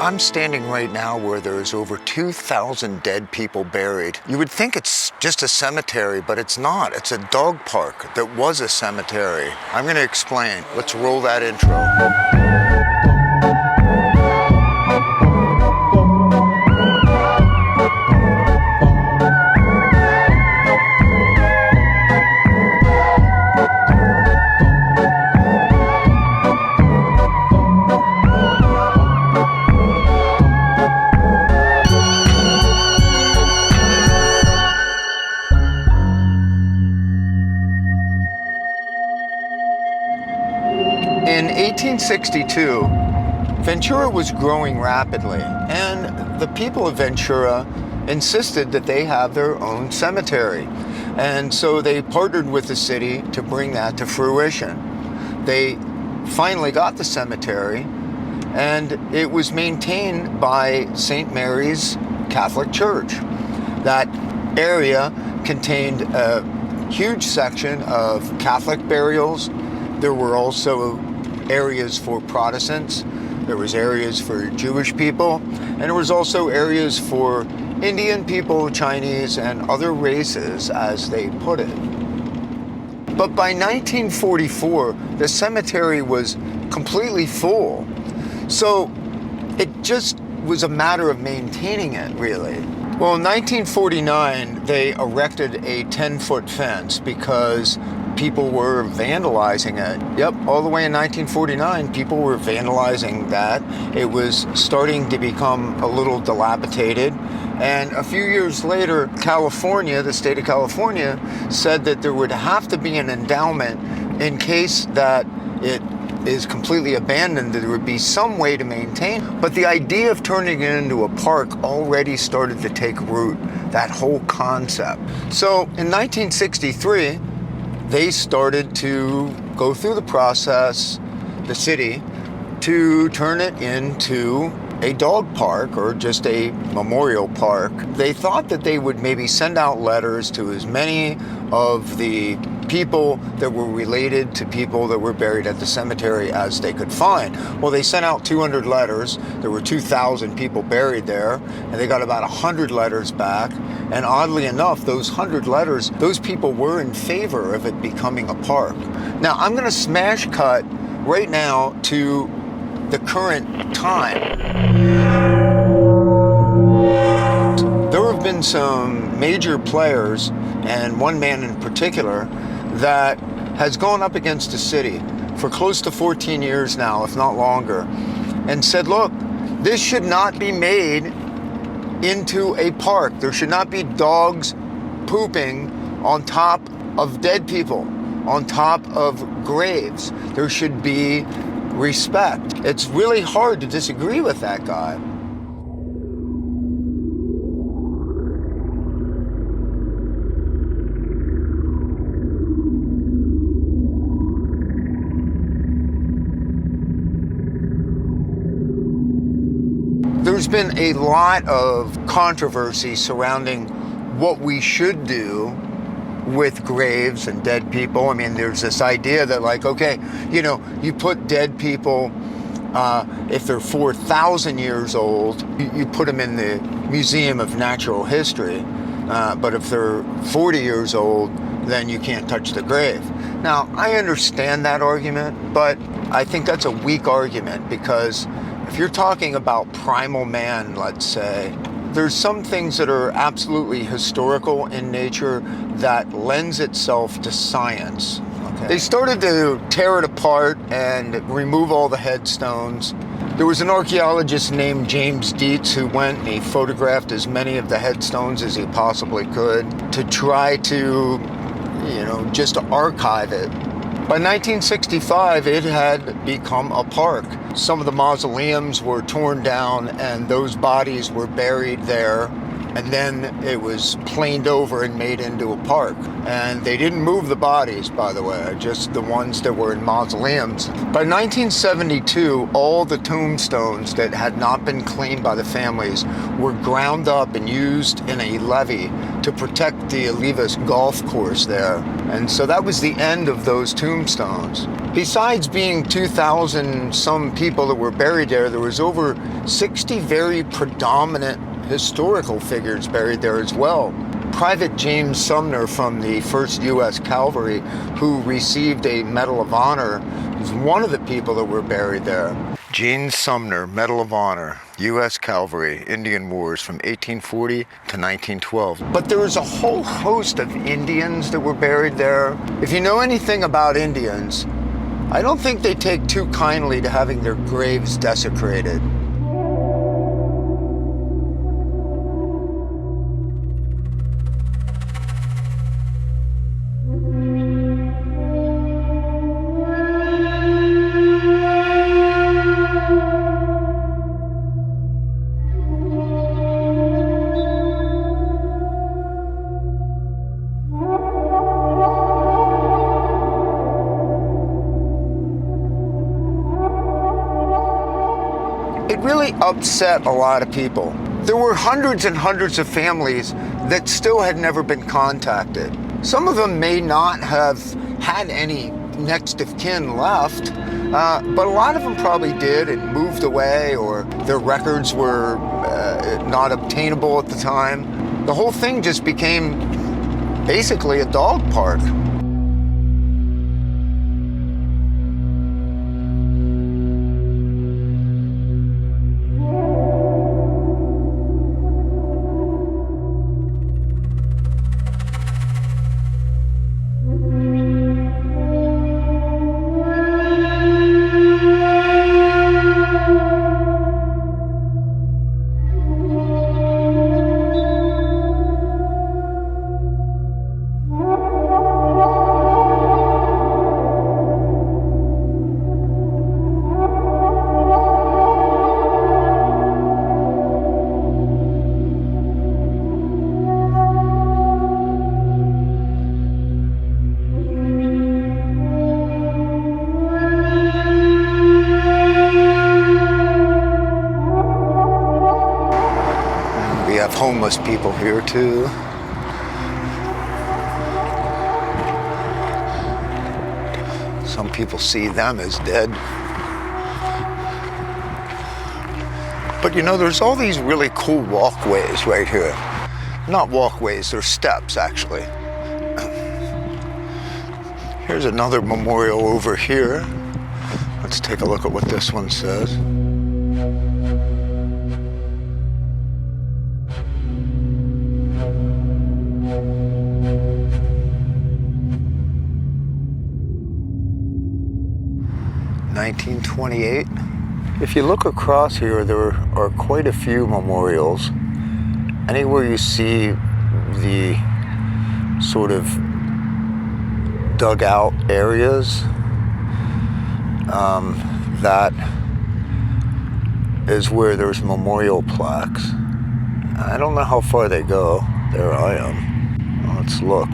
I'm standing right now where there's over 2,000 dead people buried. You would think it's just a cemetery, but it's not. It's a dog park that was a cemetery. I'm going to explain. Let's roll that intro. In 1862, Ventura was growing rapidly, and the people of Ventura insisted that they have their own cemetery. And so they partnered with the city to bring that to fruition. They finally got the cemetery, and it was maintained by St. Mary's Catholic Church. That area contained a huge section of Catholic burials. There were also areas for Protestants, there was areas for Jewish people, and there was also areas for Indian people, Chinese, and other races, as they put it. But by 1944, the cemetery was completely full. So it just was a matter of maintaining it, really. Well, in 1949, they erected a 10-foot fence because people were vandalizing it. Yep, all the way in 1949, people were vandalizing that. It was starting to become a little dilapidated. And a few years later, California, the state of California, said that there would have to be an endowment in case that it is completely abandoned, there would be some way to maintain. But the idea of turning it into a park already started to take root, that whole concept. So in 1963, they started to go through the process, the city, to turn it into a dog park or just a memorial park. They thought that they would maybe send out letters to as many of the people that were related to people that were buried at the cemetery as they could find. Well, they sent out 200 letters. There were 2,000 people buried there, and they got about 100 letters back. And oddly enough, those 100 letters, those people were in favor of it becoming a park. Now, I'm going to smash cut right now to the current time. There have been some major players, and one man in particular, that has gone up against the city for close to 14 years now, if not longer, and said, look, this should not be made into a park. There should not be dogs pooping on top of dead people, on top of graves. There should be respect. It's really hard to disagree with that guy. There's been a lot of controversy surrounding what we should do with graves and dead people. I mean, there's this idea that, like, okay, you know, you put dead people, if they're 4,000 years old, you put them in the Museum of Natural History. But if they're 40 years old, then you can't touch the grave. Now, I understand that argument, but I think that's a weak argument, because if you're talking about primal man, let's say, there's some things that are absolutely historical in nature that lends itself to science. Okay. They started to tear it apart and remove all the headstones. There was an archaeologist named James Dietz who went and he photographed as many of the headstones as he possibly could to try to, you know, just archive it. By 1965, it had become a park. Some of the mausoleums were torn down and those bodies were buried there. and then it was planed over and made into a park. And they didn't move the bodies, by the way, just the ones that were in mausoleums. By 1972, all the tombstones that had not been claimed by the families were ground up and used in a levee to protect the Olivas golf course there. And so that was the end of those tombstones. Besides being 2,000 some people that were buried there, there was over 60 very predominant historical figures buried there as well. Private James Sumner from the 1st U.S. Cavalry, who received a Medal of Honor, was one of the people that were buried there. James Sumner, Medal of Honor, U.S. Cavalry, Indian Wars from 1840 to 1912. But there was a whole host of Indians that were buried there. If you know anything about Indians, I don't think they take too kindly to having their graves desecrated. It really upset a lot of people. There were hundreds and hundreds of families that still had never been contacted. Some of them may not have had any next of kin left, but a lot of them probably did and moved away, or their records were not obtainable at the time. The whole thing just became basically a dog park. Homeless people here too. Some people see them as dead. But you know, there's all these really cool walkways right here. Not walkways, they're steps actually. Here's another memorial over here. Let's take a look at what this one says. (1928). If you look across here, there are quite a few memorials. Anywhere you see the sort of dug out areas, that is where there's memorial plaques. I don't know how far they go. There I am. Let's look.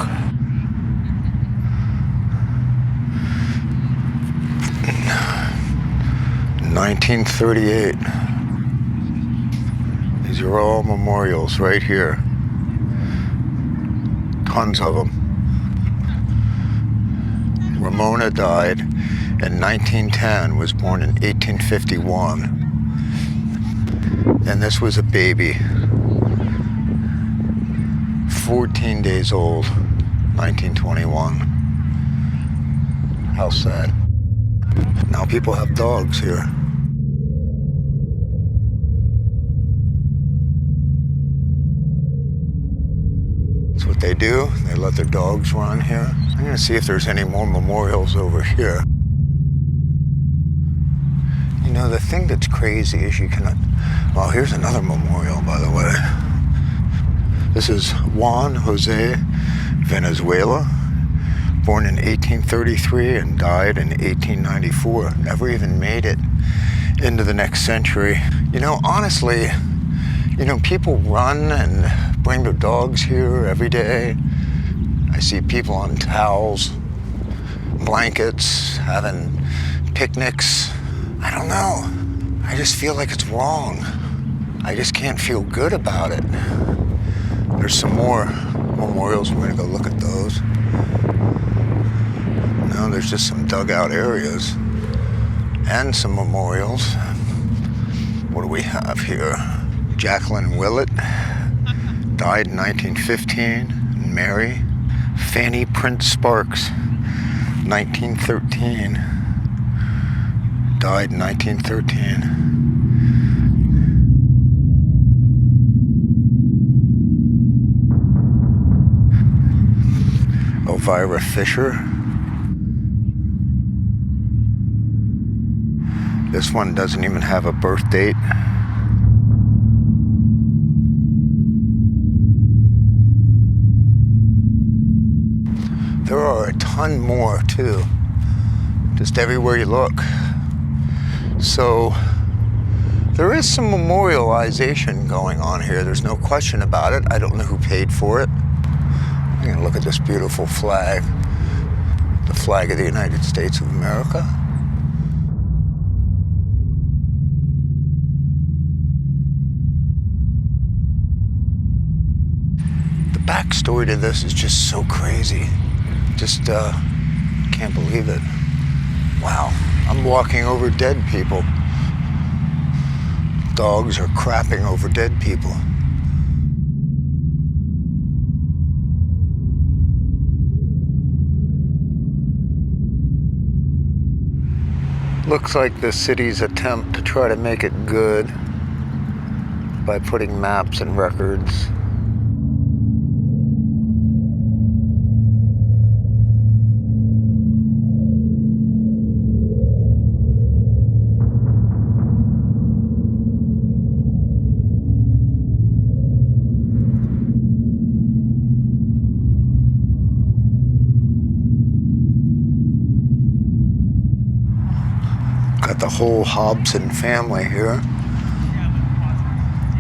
1938. These are all memorials right here. Tons of them. Ramona died in 1910, was born in 1851. And this was a baby, 14 days old, 1921. How sad. Now people have dogs here. That's what they do. They let their dogs run here. I'm gonna see if there's any more memorials over here. You know, the thing that's crazy is you cannot... Well, here's another memorial, by the way. This is Juan Jose Venezuela, born in 1833 and died in 1894. Never even made it into the next century. You know, honestly, You know, people run and bring their dogs here every day. I see people on towels, blankets, having picnics. I don't know. I just feel like it's wrong. I just can't feel good about it. There's some more memorials. We're gonna go look at those. No, there's just some dugout areas and some memorials. What do we have here? Jacqueline Willett, died in 1915. Mary Fanny Prince Sparks, 1913. Died in 1913. Elvira Fisher. This one doesn't even have a birth date. There are a ton more too, just everywhere you look. So there is some memorialization going on here. There's no question about it. I don't know who paid for it. I'm gonna look at this beautiful flag, the flag of the United States of America. The backstory to this is just so crazy. Just can't believe it. Wow, I'm walking over dead people. Dogs are crapping over dead people. Looks like the city's attempt to try to make it good by putting maps and records. Got the whole Hobson family here.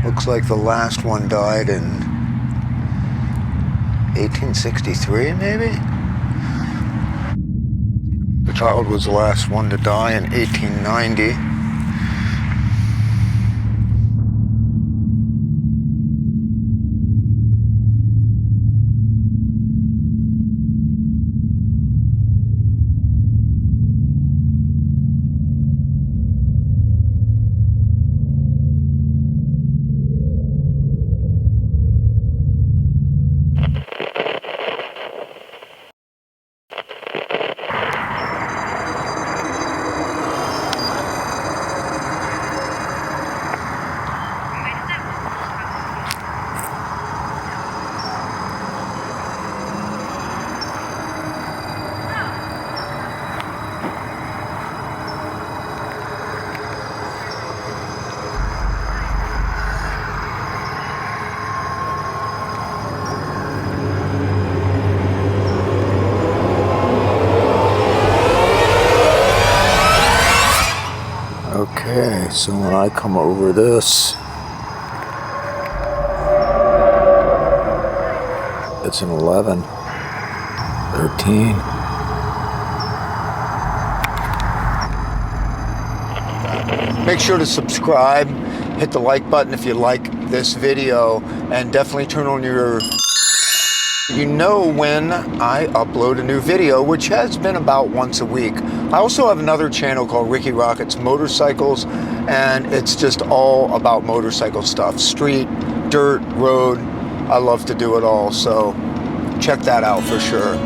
Looks like the last one died in 1863, maybe? The child was the last one to die in 1890. Okay, so when I come over this, it's an 11, 13. Make sure to subscribe, hit the like button if you like this video, and definitely turn on your... You know when I upload a new video, which has been about once a week. I also have another channel called Rikki Rockett's Motorcycles, and it's just all about motorcycle stuff. Street, dirt, road. I love to do it all, so check that out for sure.